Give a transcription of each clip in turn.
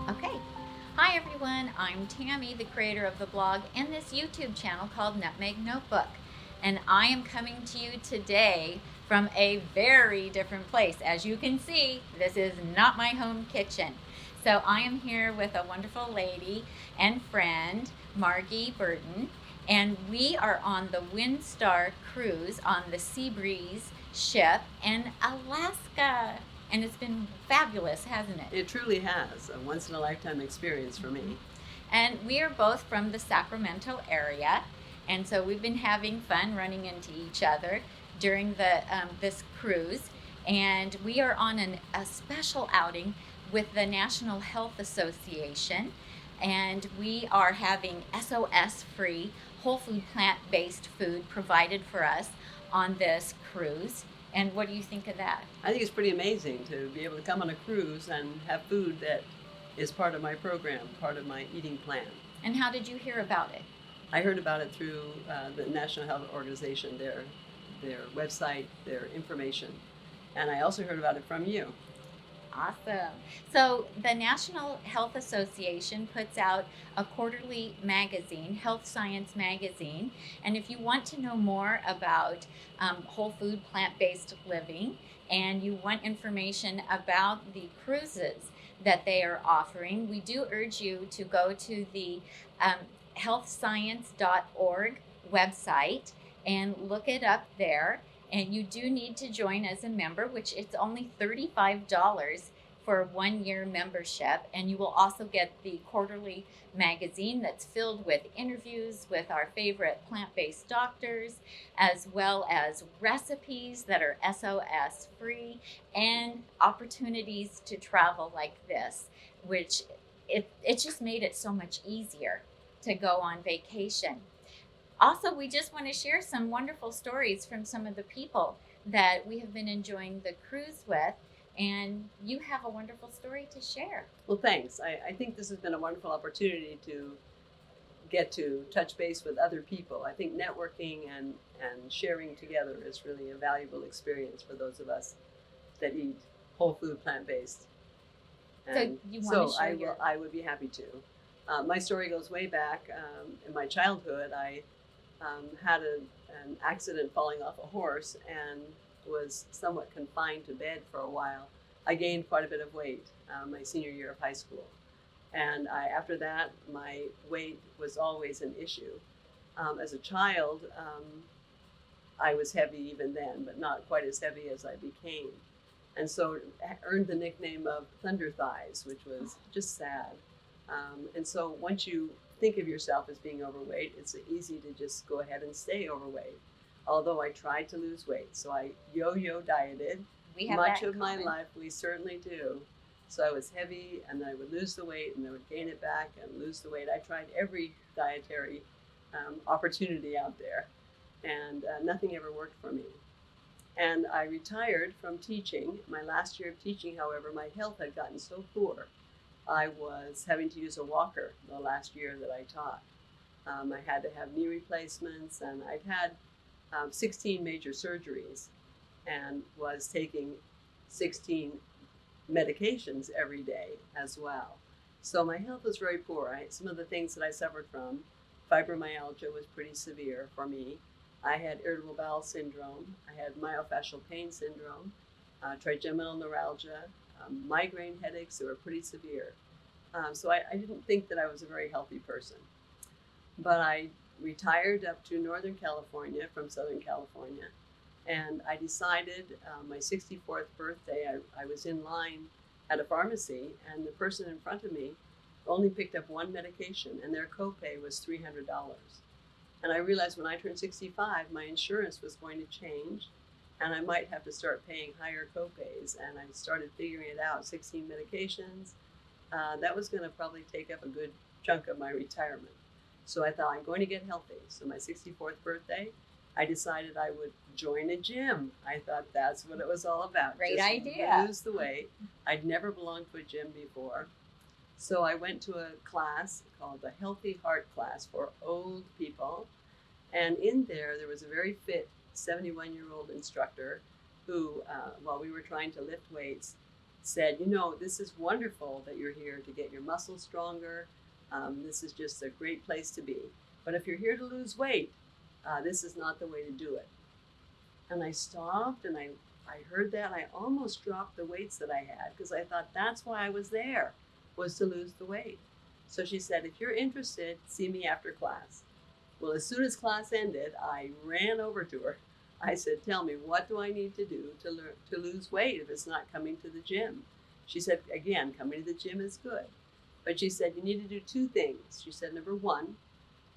Okay. Hi everyone, I'm Tami, the creator of the blog and this YouTube channel called Nutmeg Notebook. And I am coming to you today from a very different place. As you can see, this is not my home kitchen. So I am here with a wonderful lady and friend, Margie Burton, and we are on the Windstar cruise on the Seabreeze ship in Alaska. And it's been fabulous, hasn't it? It truly has a once in a lifetime experience for me. And we are both from the Sacramento area. And so we've been having fun running into each other during this cruise. And we are on a special outing with the National Health Association. And we are having SOS free, whole food, plant based food provided for us on this cruise. And what do you think of that? I think it's pretty amazing to be able to come on a cruise and have food that is part of my program, part of my eating plan. And how did you hear about it? I heard about it through the National Health Organization, their website, their information. And I also heard about it from you. Awesome. So the National Health Association puts out a quarterly magazine, Health Science Magazine. And if you want to know more about whole food, plant-based living, and you want information about the cruises that they are offering, we do urge you to go to the healthscience.org website and look it up there. And you do need to join as a member, which it's only $35 for a 1-year membership. And you will also get the quarterly magazine that's filled with interviews with our favorite plant-based doctors, as well as recipes that are SOS free and opportunities to travel like this, which it just made it so much easier to go on vacation. Also, we just want to share some wonderful stories from some of the people that we have been enjoying the cruise with, and you have a wonderful story to share. Well, thanks. I think this has been a wonderful opportunity to get to touch base with other people. I think networking and sharing together is really a valuable experience for those of us that eat whole food, plant-based. So you want to share I would be happy to. My story goes way back. In my childhood, I had an accident falling off a horse and was somewhat confined to bed for a while. I gained quite a bit of weight my senior year of high school. And after that, my weight was always an issue. As a child, I was heavy even then, but not quite as heavy as I became. And so I earned the nickname of Thunder Thighs, which was just sad. And so once you think of yourself as being overweight, it's easy to just go ahead and stay overweight. Although I tried to lose weight, so I yo-yo dieted. We have Much that of in my common. life, we certainly do. So I was heavy, and then I would lose the weight, and I would gain it back and lose the weight. I tried every dietary opportunity out there, and nothing ever worked for me. And I retired from teaching. My last year of teaching, however, my health had gotten so poor, I was having to use a walker the last year that I taught. I had to have knee replacements, and I'd had 16 major surgeries and was taking 16 medications every day as well. So my health was very poor. Some of the things that I suffered from, fibromyalgia was pretty severe for me. I had irritable bowel syndrome. I had myofascial pain syndrome, trigeminal neuralgia, migraine headaches that were pretty severe. So I didn't think that I was a very healthy person. But I retired up to Northern California from Southern California. And I decided my 64th birthday, I was in line at a pharmacy, and the person in front of me only picked up one medication, and their copay was $300. And I realized when I turned 65, my insurance was going to change, and I might have to start paying higher copays. And I started figuring it out, 16 medications. That was going to probably take up a good chunk of my retirement. So I thought, I'm going to get healthy. So my 64th birthday, I decided I would join a gym. I thought that's what it was all about. Great just idea. Lose the weight. I'd never belonged to a gym before. So I went to a class called the Healthy Heart class for old people. And in there was a very fit 71-year-old instructor who, while we were trying to lift weights, said, you know, this is wonderful that you're here to get your muscles stronger. This is just a great place to be. But if you're here to lose weight, this is not the way to do it. And I stopped and I heard that. I almost dropped the weights that I had because I thought that's why I was there, was to lose the weight. So she said, if you're interested, see me after class. Well, as soon as class ended, I ran over to her. I said, tell me, what do I need to do to lose weight if it's not coming to the gym? She said, again, coming to the gym is good. But she said, you need to do two things. She said, number one,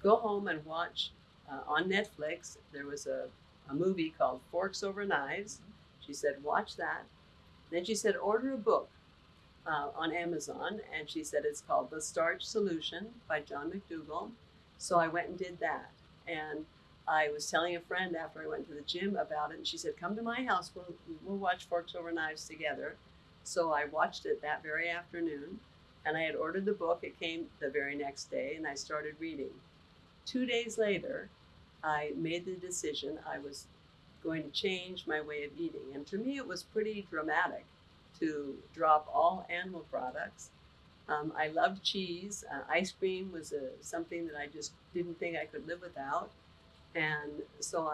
go home and watch on Netflix. There was a movie called Forks Over Knives. She said, watch that. Then she said, order a book on Amazon. And she said, it's called The Starch Solution by John McDougall. So I went and did that. And I was telling a friend after I went to the gym about it. And she said, come to my house. We'll watch Forks Over Knives together. So I watched it that very afternoon. And I had ordered the book. It came the very next day. And I started reading. 2 days later, I made the decision I was going to change my way of eating. And for me, it was pretty dramatic to drop all animal products. I loved cheese. Ice cream was something that I just didn't think I could live without. And so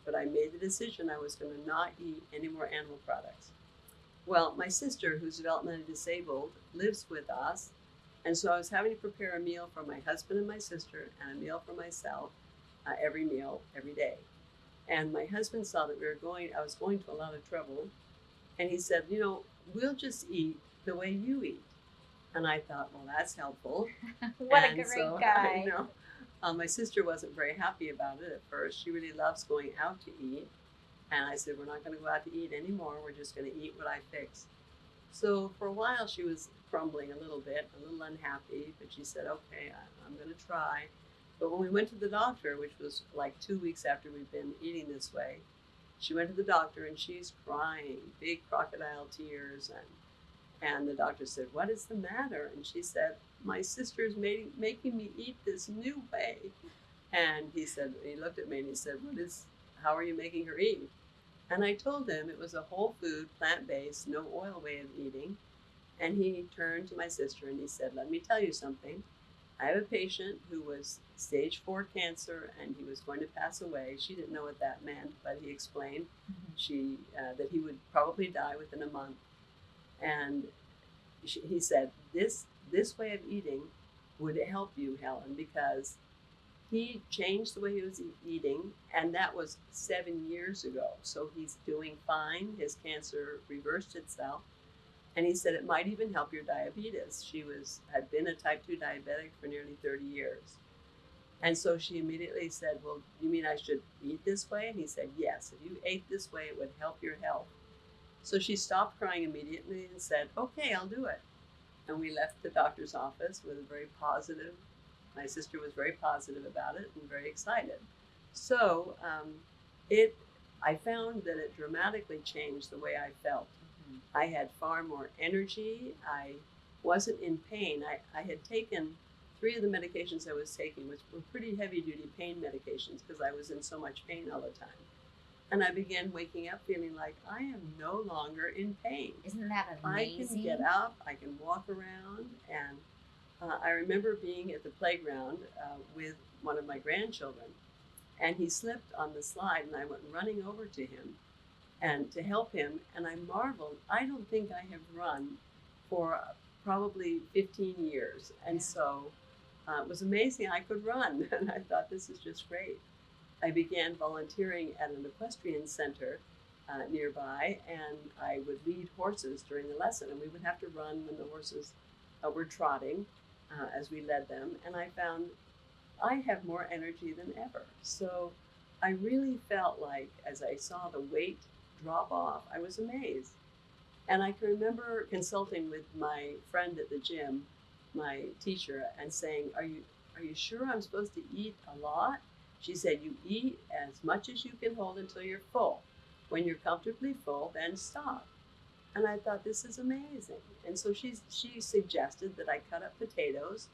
but I made the decision I was going to not eat any more animal products. Well, my sister, who's developmentally disabled, lives with us. And so I was having to prepare a meal for my husband and my sister and a meal for myself, every meal, every day. And my husband saw that I was going to a lot of trouble. And he said, you know, we'll just eat the way you eat. And I thought, well, that's helpful. What And a great so, guy. I know. My sister wasn't very happy about it at first. She really loves going out to eat. And I said, we're not going to go out to eat anymore. We're just going to eat what I fix. So for a while, she was crumbling a little bit, a little unhappy. But she said, okay, I'm going to try. But when we went to the doctor, which was like 2 weeks after we'd been eating this way, she went to the doctor and she's crying, big crocodile tears. And the doctor said, what is the matter? And she said, my sister's making me eat this new way. And he looked at me and he said, how are you making her eat? And I told him it was a whole food, plant-based, no oil way of eating. And he turned to my sister and he said, let me tell you something. I have a patient who was stage 4 cancer and he was going to pass away. She didn't know what that meant, but he explained that he would probably die within a month. And he said, this way of eating would help you, Helen, because he changed the way he was eating, and that was 7 years ago. So he's doing fine. His cancer reversed itself. And he said it might even help your diabetes. She had been a type 2 diabetic for nearly 30 years. And so she immediately said, well, you mean I should eat this way? And he said, yes, if you ate this way, it would help your health. So she stopped crying immediately and said, okay, I'll do it. And we left the doctor's office with my sister was very positive about it and very excited. So I found that it dramatically changed the way I felt. I had far more energy. I wasn't in pain. I had taken 3 of the medications I was taking, which were pretty heavy-duty pain medications because I was in so much pain all the time. And I began waking up feeling like I am no longer in pain. Isn't that amazing? I can get up, I can walk around, and I remember being at the playground with one of my grandchildren, and he slipped on the slide, and I went running over to him and to help him, and I marveled. I don't think I have run for probably 15 years, and so it was amazing I could run, and I thought, this is just great. I began volunteering at an equestrian center nearby, and I would lead horses during the lesson, and we would have to run when the horses were trotting as we led them, and I found I have more energy than ever. So I really felt like, as I saw the weight drop off, I was amazed. And I can remember consulting with my friend at the gym, my teacher, and saying, are you sure I'm supposed to eat a lot? She said, you eat as much as you can hold until you're full. When you're comfortably full, then stop. And I thought, this is amazing. And so she suggested that I cut up potatoes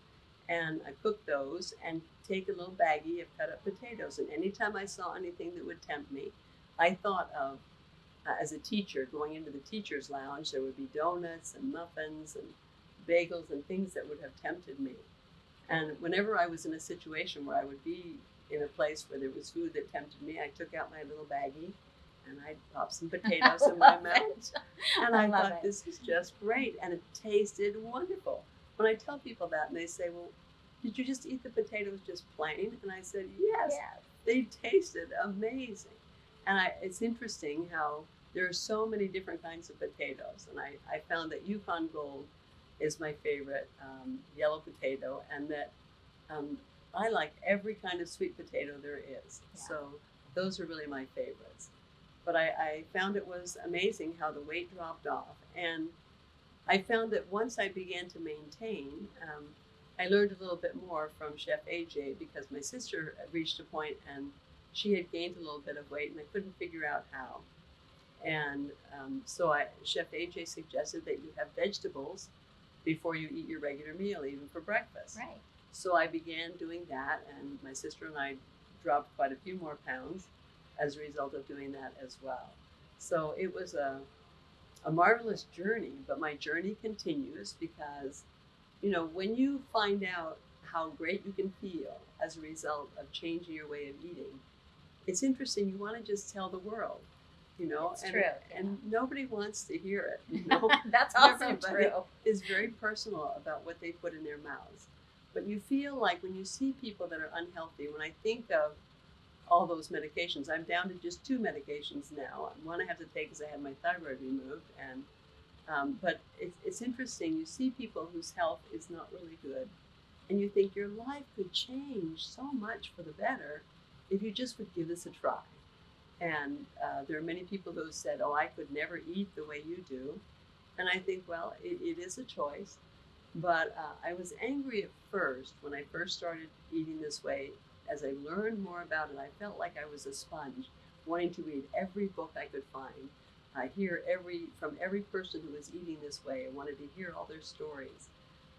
and I cook those and take a little baggie of cut up potatoes. And anytime I saw anything that would tempt me, I thought of as a teacher, going into the teacher's lounge, there would be donuts and muffins and bagels and things that would have tempted me. And whenever I was in a situation where I would be in a place where there was food that tempted me, I took out my little baggie and I'd pop some potatoes in my mouth. And I thought, this is just great. And it tasted wonderful. When I tell people that and they say, well, did you just eat the potatoes just plain? And I said, yes. They tasted amazing. And it's interesting how there are so many different kinds of potatoes. And I found that Yukon Gold is my favorite yellow potato, and that I like every kind of sweet potato there is. Yeah. So those are really my favorites. But I found it was amazing how the weight dropped off. And I found that once I began to maintain, I learned a little bit more from Chef AJ, because my sister reached a point and she had gained a little bit of weight and I couldn't figure out how. And so Chef AJ suggested that you have vegetables before you eat your regular meal, even for breakfast. Right. So I began doing that, and my sister and I dropped quite a few more pounds as a result of doing that as well. So it was a marvelous journey, but my journey continues because, you know, when you find out how great you can feel as a result of changing your way of eating, it's interesting. You want to just tell the world, you know, It's true. And nobody wants to hear it. You know? That's also Everybody true. is very personal about what they put in their mouths. But you feel like when you see people that are unhealthy, when I think of all those medications, I'm down to just 2 medications now. One I have to take because I had my thyroid removed. And but it's interesting. You see people whose health is not really good, and you think your life could change so much for the better if you just would give this a try. And there are many people who have said, oh, I could never eat the way you do. And I think, well, it is a choice. But I was angry at first when I first started eating this way. As I learned more about it, I felt like I was a sponge, wanting to read every book I could find. I hear from every person who was eating this way. I wanted to hear all their stories.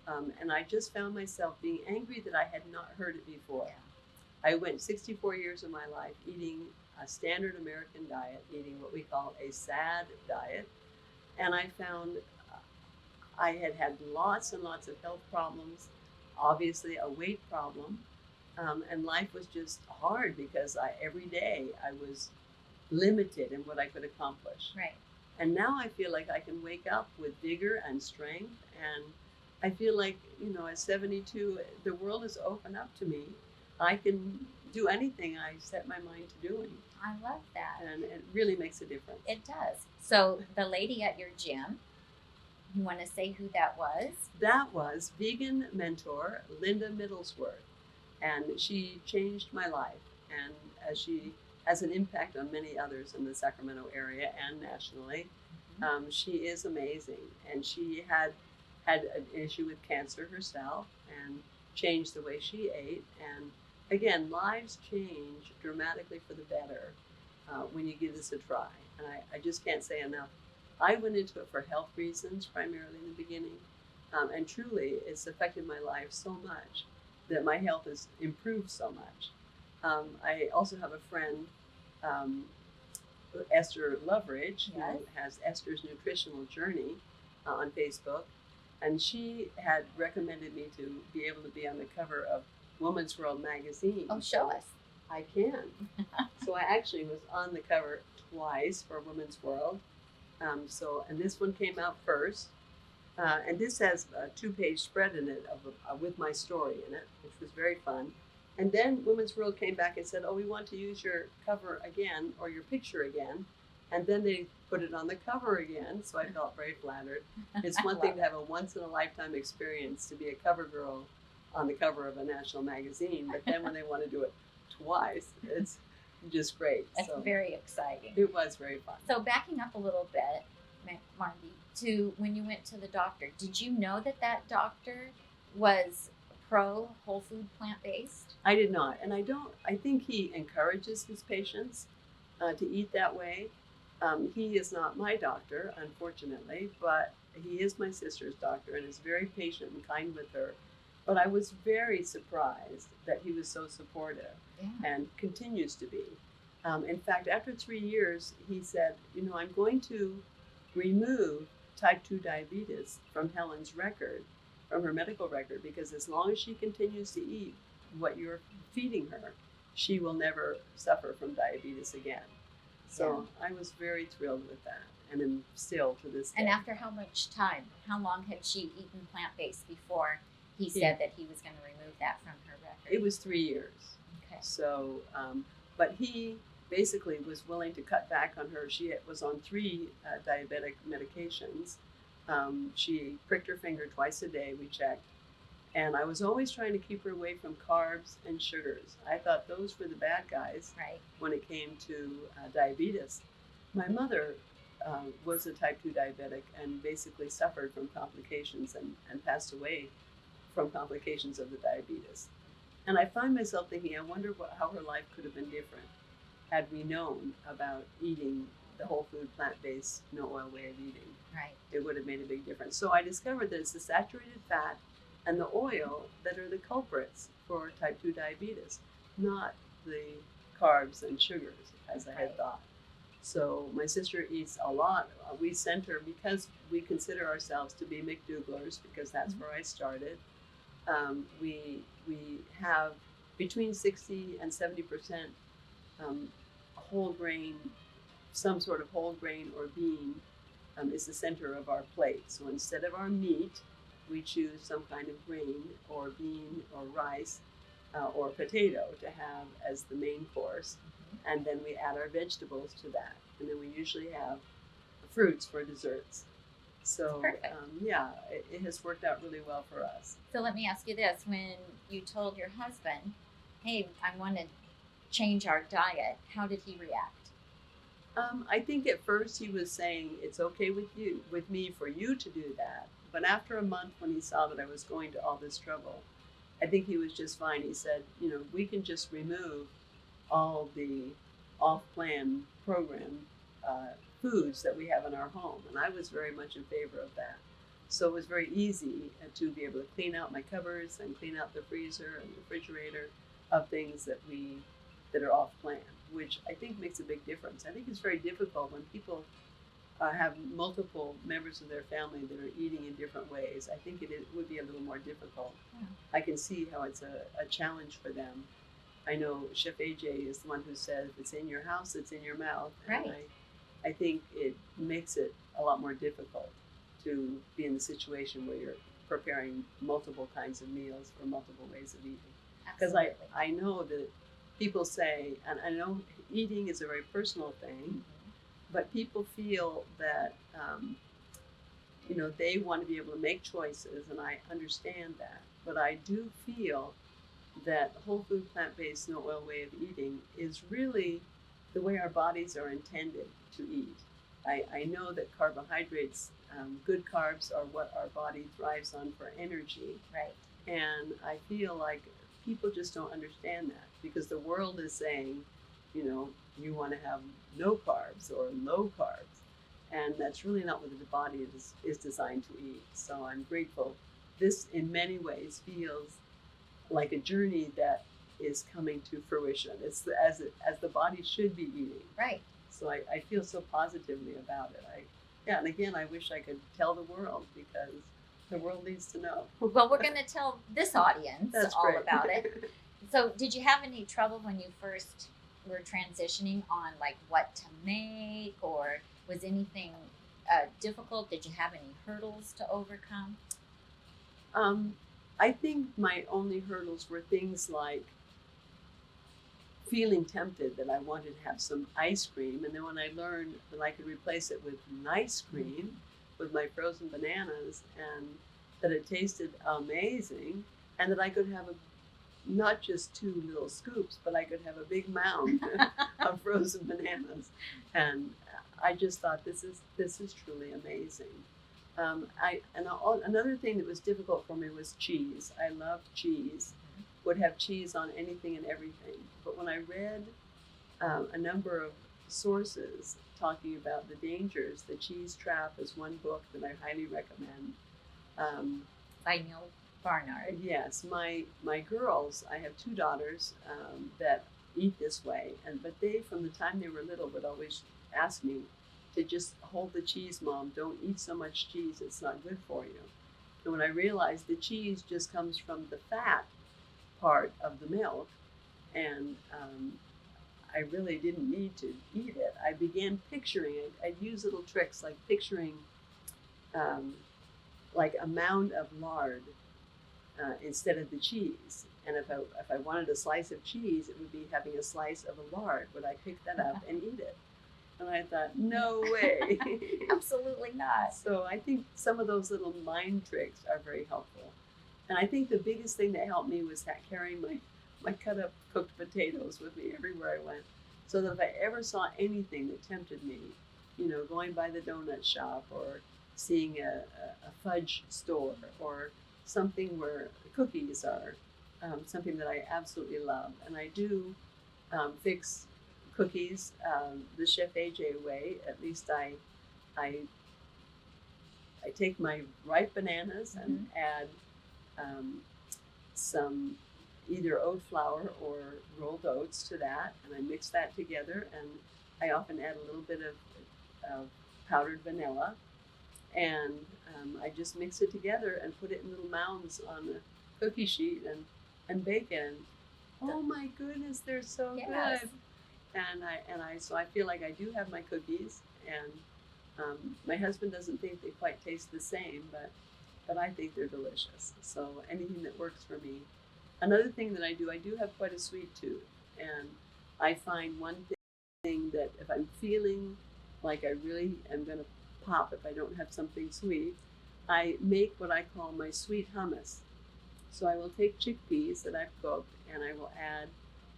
And I just found myself being angry that I had not heard it before. Yeah. I went 64 years of my life eating a standard American diet, eating what we call a SAD diet. And I found I had had lots and lots of health problems, obviously a weight problem, and life was just hard because every day I was limited in what I could accomplish. Right. And now I feel like I can wake up with vigor and strength, and I feel like, you know, at 72, the world is open up to me. I can do anything I set my mind to doing. I love that. And it really makes a difference. It does. So the lady at your gym, you want to say who that was? That was vegan mentor Linda Middlesworth, and she changed my life, and as she has an impact on many others in the Sacramento area and nationally. Mm-hmm. She is amazing, and she had an issue with cancer herself and changed the way she ate. And again, lives change dramatically for the better when you give this a try. And I just can't say enough. I went into it for health reasons, primarily in the beginning, and truly it's affected my life so much that my health has improved so much. I also have a friend, Hester Loveridge, yes, who has Esther's Nutritional Journey on Facebook, and she had recommended me to be able to be on the cover of Woman's World magazine. Oh, show us. I can. So I actually was on the cover twice for Women's World. And this one came out first. And this has a 2-page spread in it with my story in it, which was very fun. And then Women's World came back and said, oh, we want to use your cover again, or your picture again. And then they put it on the cover again, so I felt very flattered. It's one thing to have a once-in-a-lifetime experience to be a cover girl on the cover of a national magazine, but then when they want to do it twice, it's just great. It's very exciting. It was very fun. So backing up a little bit, Margie, to when you went to the doctor, did you know that doctor was pro whole food plant-based? I did not, and I think he encourages his patients to eat that way. He is not my doctor, unfortunately, but he is my sister's doctor and is very patient and kind with her. But I was very surprised that he was so supportive and continues to be. In fact, after 3 years, he said, I'm going to remove type 2 diabetes from Helen's record, from her medical record, because as long as she continues to eat what you're feeding her, she will never suffer from diabetes again. So I was very thrilled with that, and am still to this day. And after how much time? How long had she eaten plant-based before he said that he was going to remove that from her record? It was 3 years. Okay. So, but he basically was willing to cut back on her. She was on 3 diabetic medications. She pricked her finger twice a day, we checked. And I was always trying to keep her away from carbs and sugars. I thought those were the bad guys when it came to diabetes. My mother was a type 2 diabetic and basically suffered from complications and passed away from complications of the diabetes. And I find myself thinking, I wonder how her life could have been different had we known about eating the whole food, plant-based, no oil way of eating. Right. It would have made a big difference. So I discovered that it's the saturated fat and the oil that are the culprits for type 2 diabetes, not the carbs and sugars, as I had thought. So my sister eats a lot. We sent her, because we consider ourselves to be McDougalers, because that's where I started. We have between 60 and 70% whole grain, some sort of whole grain or bean is the center of our plate. So instead of our meat, we choose some kind of grain or bean or rice or potato to have as the main course. And then we add our vegetables to that. And then we usually have fruits for desserts. So it has worked out really well for us. So let me ask you this. When you told your husband, hey, I want to change our diet, how did he react? I think at first he was saying, it's okay with me for you to do that. But after a month, when he saw that I was going to all this trouble, I think he was just fine. He said, we can just remove all the off-plan program foods that we have in our home. And I was very much in favor of that. So it was very easy to be able to clean out my cupboards and clean out the freezer and the refrigerator of things that are off-plan, which I think makes a big difference. I think it's very difficult when people have multiple members of their family that are eating in different ways. I think it would be a little more difficult. Yeah. I can see how it's a challenge for them. I know Chef AJ is the one who says, if it's in your house, it's in your mouth. Right. And I think it makes it a lot more difficult to be in the situation where you're preparing multiple kinds of meals for multiple ways of eating. Because I know that people say, and I know eating is a very personal thing, but people feel that, they want to be able to make choices, and I understand that. But I do feel that whole food, plant-based, no oil way of eating is really the way our bodies are intended to eat. I know that carbohydrates, good carbs, are what our body thrives on for energy. Right. And I feel like people just don't understand that, because the world is saying, you want to have no carbs or low carbs. And that's really not what the body is designed to eat. So I'm grateful. This, in many ways, feels like a journey that is coming to fruition. It's as the body should be eating. Right. So I feel so positively about it. And again, I wish I could tell the world, because the world needs to know. Well, we're going to tell this audience great. About it. So did you have any trouble when you first were transitioning on like what to make, or was anything difficult? Did you have any hurdles to overcome? I think my only hurdles were things like feeling tempted that I wanted to have some ice cream, and then when I learned that I could replace it with nice cream, with my frozen bananas, and that it tasted amazing, and that I could have not just 2 little scoops, but I could have a big mound of frozen bananas. And I just thought, this is truly amazing. Another thing that was difficult for me was cheese. I loved cheese, would have cheese on anything and everything. But when I read a number of sources talking about the dangers, The Cheese Trap is one book that I highly recommend. By Neil Barnard. Yes, my girls, I have 2 daughters that eat this way. But they, from the time they were little, would always ask me to just hold the cheese, Mom. Don't eat so much cheese. It's not good for you. And when I realized the cheese just comes from the fat part of the milk, and I really didn't need to eat it, I began picturing it. I'd use little tricks like picturing like a mound of lard instead of the cheese. And if I wanted a slice of cheese, it would be having a slice of a lard. Would I pick that up and eat it? And I thought, no way. Absolutely not. So I think some of those little mind tricks are very helpful. And I think the biggest thing that helped me was carrying my cut up cooked potatoes with me everywhere I went. So that if I ever saw anything that tempted me, going by the donut shop or seeing a fudge store or something where cookies are something that I absolutely love. And I do fix cookies the Chef AJ way. At least I take my ripe bananas and add some either oat flour or rolled oats to that, and I mix that together, and I often add a little bit of powdered vanilla, and I just mix it together and put it in little mounds on a cookie sheet and bake it. And oh my goodness, they're so good. And so I feel like I do have my cookies, and my husband doesn't think they quite taste the same, but I think they're delicious. So anything that works for me. Another thing that I do have quite a sweet tooth, and I find one thing that if I'm feeling like I really am going to pop if I don't have something sweet, I make what I call my sweet hummus. So I will take chickpeas that I've cooked, and I will add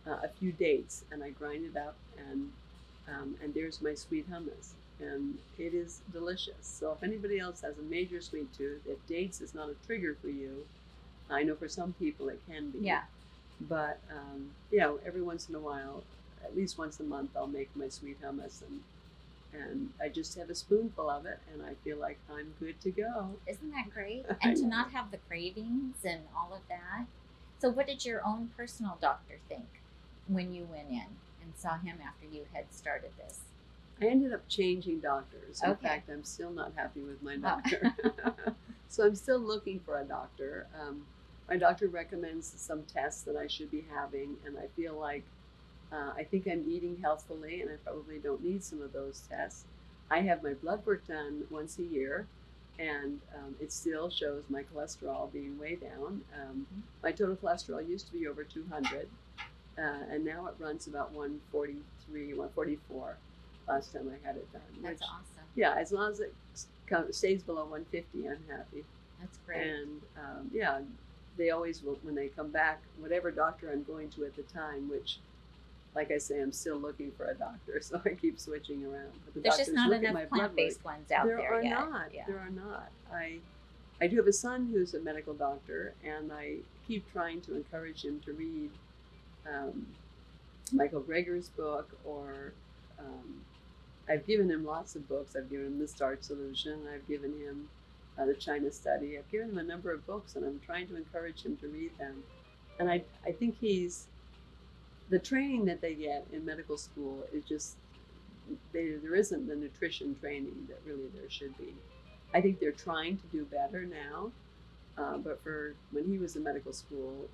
a few dates, and I grind it up, and there's my sweet hummus, and it is delicious. So if anybody else has a major sweet tooth, if dates is not a trigger for you, I know for some people it can be. Yeah. But every once in a while, at least once a month, I'll make my sweet hummus, and I just have a spoonful of it, and I feel like I'm good to go. Isn't that great? And to not have the cravings and all of that. So what did your own personal doctor think when you went in and saw him after you had started this? I ended up changing doctors. In Okay. fact, I'm still not happy with my doctor. So I'm still looking for a doctor. My doctor recommends some tests that I should be having, and I feel like I think I'm eating healthfully, and I probably don't need some of those tests. I have my blood work done once a year, and it still shows my cholesterol being way down. My total cholesterol used to be over 200, and now it runs about 143, 144 last time I had it done. That's awesome. Yeah, as long as it stays below 150, I'm happy. That's great. And they always will, when they come back, whatever doctor I'm going to at the time, which, like I say, I'm still looking for a doctor, so I keep switching around. But the There's just not look at enough my blood plant-based work. ones out there yet. Yeah. There are not. I do have a son who's a medical doctor, and I keep trying to encourage him to read Michael Greger's book, or I've given him lots of books. I've given him The Starch Solution. I've given him The China Study. I've given him a number of books, and I'm trying to encourage him to read them. And I think the training that they get in medical school is just, there isn't the nutrition training that really there should be. I think they're trying to do better now, but for when he was in medical school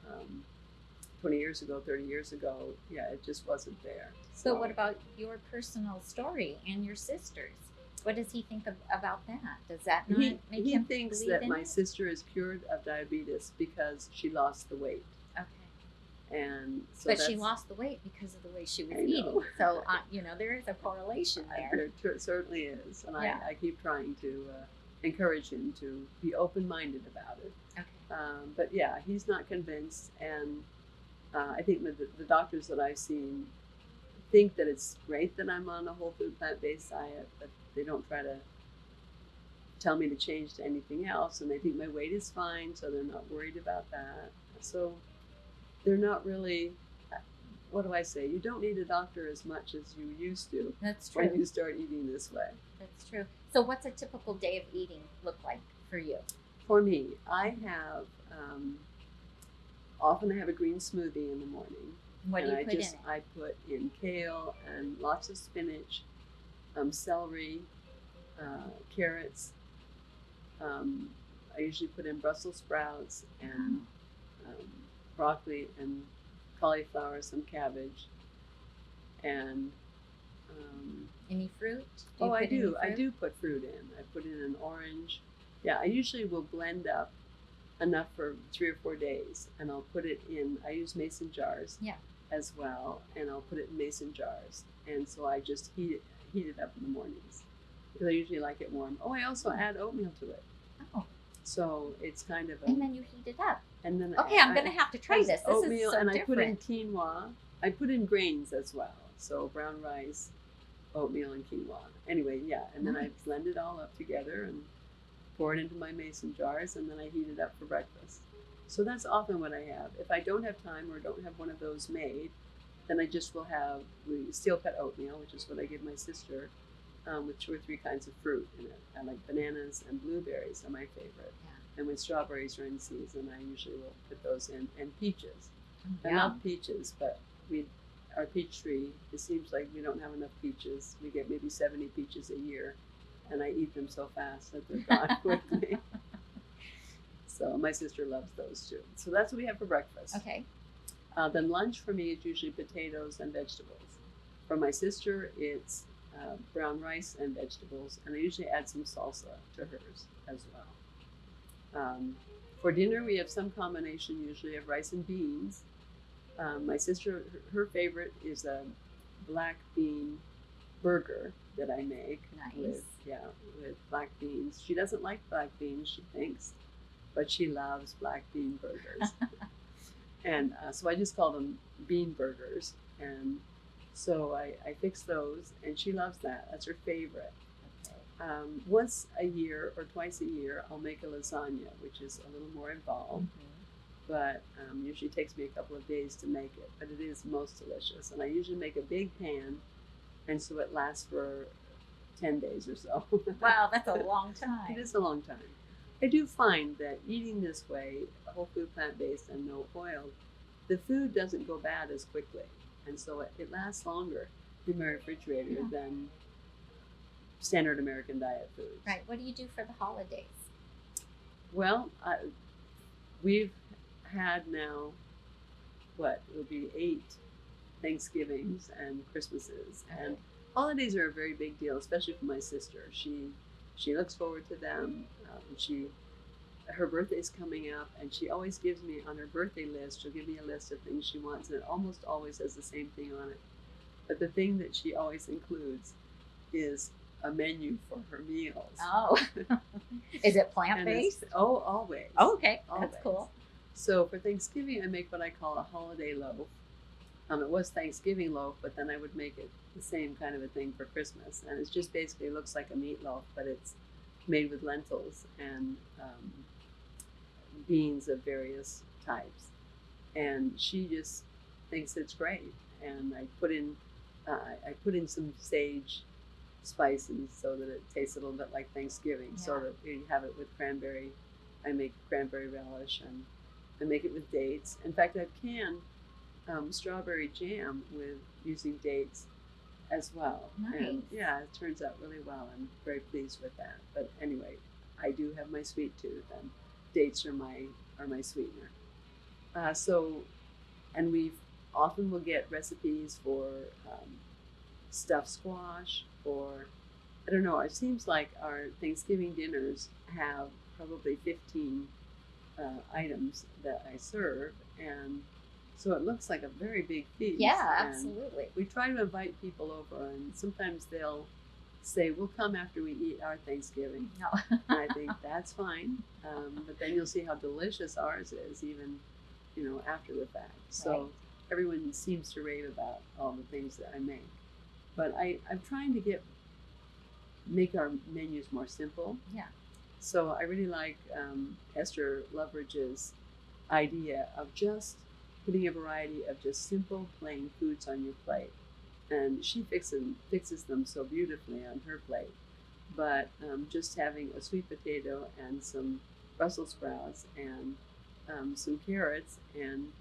20 years ago, 30 years ago, yeah, it just wasn't there. So what about your personal story and your sister's? What does he think about that? Does that not make him He thinks believe that in my it? sister is cured of diabetes because she lost the weight. Okay. And so But she lost the weight because of the way she was I eating. know. So, there is a correlation there. There certainly is. And Yeah. I keep trying to encourage him to be open-minded about it. Okay. But yeah, he's not convinced. And I think the doctors that I've seen think that it's great that I'm on a whole food plant-based diet, but they don't try to tell me to change to anything else. And they think my weight is fine, so they're not worried about that. So they're not really, what do I say? You don't need a doctor as much as you used to. That's true. When you start eating this way. That's true. So what's a typical day of eating look like for you? For me, I have, often I have a green smoothie in the morning. What do and you put in it? I put in kale and lots of spinach, celery, carrots. Um, I usually put in Brussels sprouts and um, broccoli and cauliflower, some cabbage, and Any fruit? oh, I put any do. I fruit? do put fruit in. I put in an orange. Yeah, I usually will blend up enough for 3 or 4 days, and I'll put it in. I use mason jars. Yeah. As well, and I'll put it in mason jars, and so I just heat it up in the mornings because I usually like it warm. Oh, I also add oatmeal to it. Oh. So it's kind of a. And then you heat it up. And then okay, I'm gonna have to try this. This oatmeal, is so and different. I put in quinoa. I put in grains as well, so brown rice, oatmeal, and quinoa. Anyway, yeah, and then I blend it all up together and pour it into my mason jars, and then I heat it up for breakfast. So that's often what I have. If I don't have time or don't have one of those made, then I just will have steel cut oatmeal, which is what I give my sister, with 2 or 3 kinds of fruit in it. I like bananas and blueberries are my favorite. Yeah. And when strawberries are in season, I usually will put those in. And peaches. Yeah. I love peaches, but our peach tree, it seems like we don't have enough peaches. We get maybe 70 peaches a year, and I eat them so fast that they're gone quickly. So my sister loves those too. So that's what we have for breakfast. Okay. Then lunch for me is usually potatoes and vegetables. For my sister, it's brown rice and vegetables, and I usually add some salsa to hers as well. For dinner, we have some combination usually of rice and beans. My sister, her favorite is a black bean burger that I make. Nice. With black beans. She doesn't like black beans, she thinks, but she loves black bean burgers. And so I just call them bean burgers. And so I fix those, and she loves that. That's her favorite. Okay. Once a year or twice a year, I'll make a lasagna, which is a little more involved. But usually takes me a couple of days to make it. But it is most delicious. And I usually make a big pan, and so it lasts for 10 days or so. Wow, that's a long time. It is a long time. I do find that eating this way, whole food, plant-based, and no oil, the food doesn't go bad as quickly. And so it lasts longer in my refrigerator than standard American diet foods. Right. What do you do for the holidays? Well, we've had now, it will be 8 Thanksgivings and Christmases. Okay. And holidays are a very big deal, especially for my sister. She looks forward to them. Her birthday's coming up, and she always gives me on her birthday list, she'll give me a list of things she wants, and it almost always has the same thing on it. But the thing that she always includes is a menu for her meals. Oh. Is it plant-based? Oh, always. Oh, okay. Always. That's cool. So for Thanksgiving, I make what I call a holiday loaf. It was Thanksgiving loaf, but then I would make it the same kind of a thing for Christmas. And it just basically looks like a meatloaf, but it's made with lentils and beans of various types. And she just thinks it's great. And I put in some sage spices so that it tastes a little bit like Thanksgiving. Yeah. So that you have it with cranberry. I make cranberry relish, and I make it with dates. In fact, I've canned strawberry jam with using dates as well. Nice. And yeah, it turns out really well. I'm very pleased with that. But anyway, I do have my sweet tooth, and dates are my sweetener. And we often will get recipes for stuffed squash, or I don't know. It seems like our Thanksgiving dinners have probably 15 items that I serve, and so it looks like a very big feast. Yeah, And absolutely. we try to invite people over, and sometimes they'll say, "We'll come after we eat our Thanksgiving." No. And I think that's fine, but then you'll see how delicious ours is, even after the fact. So Right. everyone seems to rave about all the things that I make, but I'm trying to make our menus more simple. Yeah. So I really like Hester Loveridge's idea of just putting a variety of just simple, plain foods on your plate. And she fixes them so beautifully on her plate. But just having a sweet potato and some Brussels sprouts and some carrots and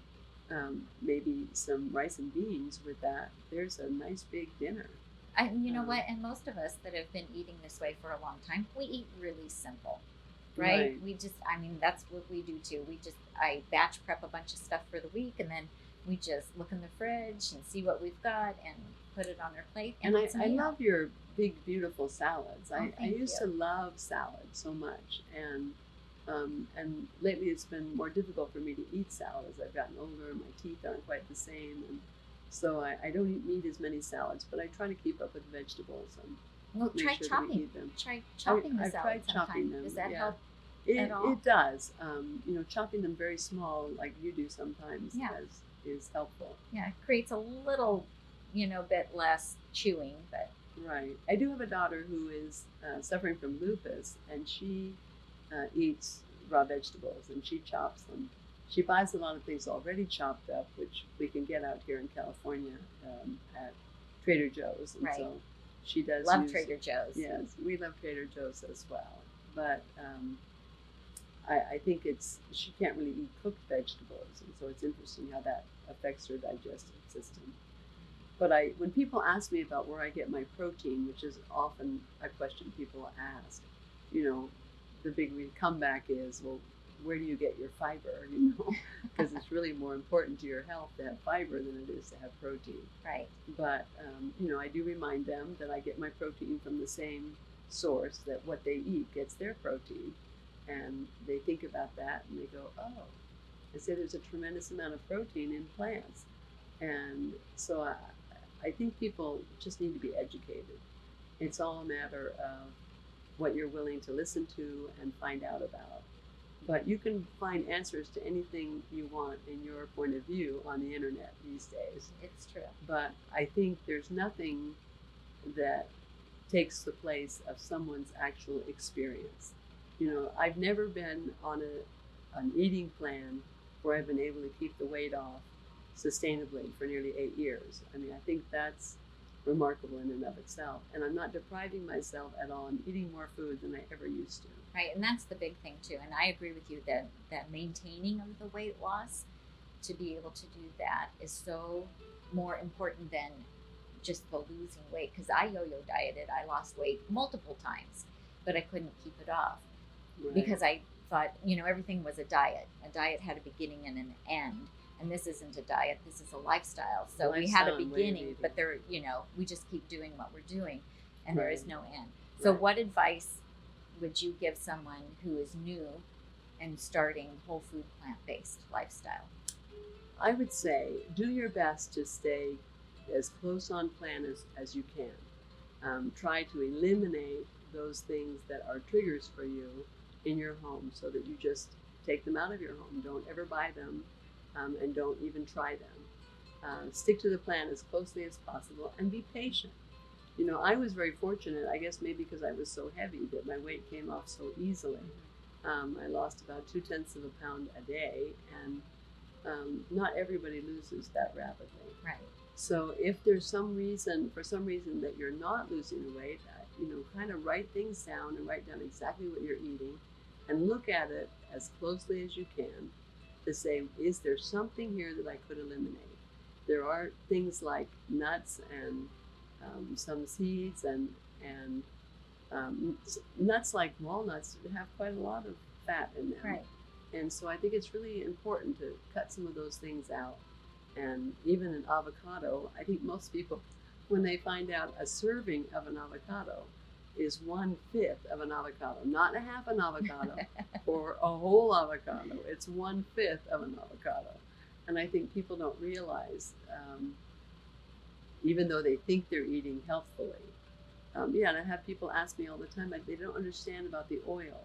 maybe some rice and beans with that, there's a nice big dinner. And you know what? And most of us that have been eating this way for a long time, we eat really simple, right? We just, I mean, that's what we do too. I batch prep a bunch of stuff for the week, and then we just look in the fridge and see what we've got and put it on our plate. And I love your big, beautiful salads. I used to love salad so much. And lately it's been more difficult for me to eat salad as I've gotten older. My teeth aren't quite the same. And so I don't eat as many salads, but I try to keep up with vegetables and try sure chopping. Try chopping the I've salad tried sometime. chopping them. Does that yeah. help? It does. Chopping them very small, like you do sometimes, is helpful. Yeah, it creates a little, bit less chewing, but. Right. I do have a daughter who is suffering from lupus, and she eats raw vegetables, and she chops them. She buys a lot of things already chopped up, which we can get out here in California at Trader Joe's. And so she does love Trader Joe's. Yes, we love Trader Joe's as well. But I think she can't really eat cooked vegetables, and so it's interesting how that affects her digestive system. But when people ask me about where I get my protein, which is often a question people ask, the big comeback is, well, where do you get your fiber? Because it's really more important to your health to have fiber than it is to have protein. Right. But I do remind them that I get my protein from the same source, that what they eat gets their protein, and they think about that and they go, oh, I say there's a tremendous amount of protein in plants, and so I think people just need to be educated. It's all a matter of what you're willing to listen to and find out about. But you can find answers to anything you want in your point of view on the internet these days. It's true. But I think there's nothing that takes the place of someone's actual experience. I've never been on an eating plan where I've been able to keep the weight off sustainably for nearly 8 years. I mean, I think that's remarkable in and of itself. And I'm not depriving myself at all. I'm eating more food than I ever used to. Right, and that's the big thing too. And I agree with you that maintaining of the weight loss, to be able to do that, is so more important than just the losing weight. Because I yo-yo dieted, I lost weight multiple times, but I couldn't keep it off because I thought, everything was a diet. A diet had a beginning and an end. And this isn't a diet, this is a lifestyle. So we had a beginning, but we just keep doing what we're doing, and there is no end. So what advice would you give someone who is new and starting whole food plant-based lifestyle? I would say do your best to stay as close on plan as you can. Try to eliminate those things that are triggers for you in your home, so that you just take them out of your home. Don't ever buy them. And don't even try them. Stick to the plan as closely as possible and be patient. I was very fortunate, I guess maybe because I was so heavy, that my weight came off so easily. I lost about 0.2 of a pound a day, and not everybody loses that rapidly. Right. So if there's for some reason that you're not losing the weight, kind of write things down and write down exactly what you're eating and look at it as closely as you can, to say, is there something here that I could eliminate? There are things like nuts and some seeds and nuts like walnuts have quite a lot of fat in them. Right. And so I think it's really important to cut some of those things out. And even an avocado, I think most people, when they find out a serving of an avocado is 1/5 of an avocado, not a half an avocado or a whole avocado. It's 1/5 of an avocado. And I think people don't realize, even though they think they're eating healthfully. And I have people ask me all the time, they don't understand about the oil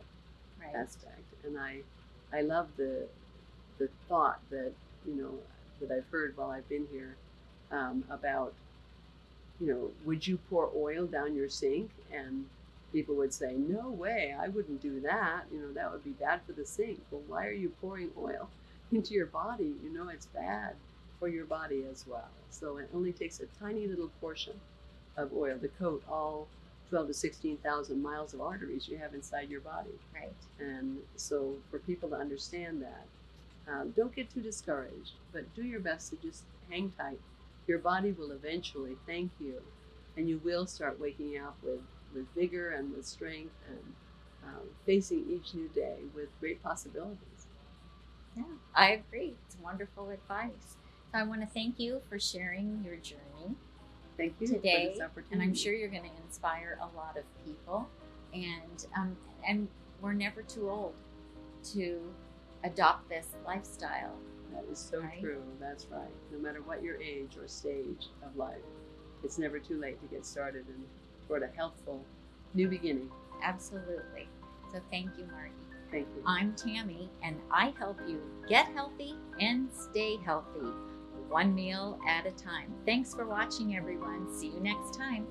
aspect. And I love the thought that, that I've heard while I've been here about, would you pour oil down your sink? And people would say, no way, I wouldn't do that. That would be bad for the sink. Well, why are you pouring oil into your body? It's bad for your body as well. So it only takes a tiny little portion of oil to coat all 12 to 16,000 miles of arteries you have inside your body. Right. And so for people to understand that, Don't get too discouraged, but do your best to just hang tight. Your body will eventually thank you, and you will start waking up with vigor and with strength and facing each new day with great possibilities. Yeah, I agree. It's wonderful advice. So I want to thank you for sharing your journey Thank you today, for this opportunity. and I'm sure you're going to inspire a lot of people. And we're never too old to adopt this lifestyle. That is so Right? true. That's right. No matter what your age or stage of life, it's never too late to get started and toward a healthful new beginning. Absolutely. So thank you, Margie. Thank you. I'm Tami, and I help you get healthy and stay healthy, one meal at a time. Thanks for watching, everyone. See you next time.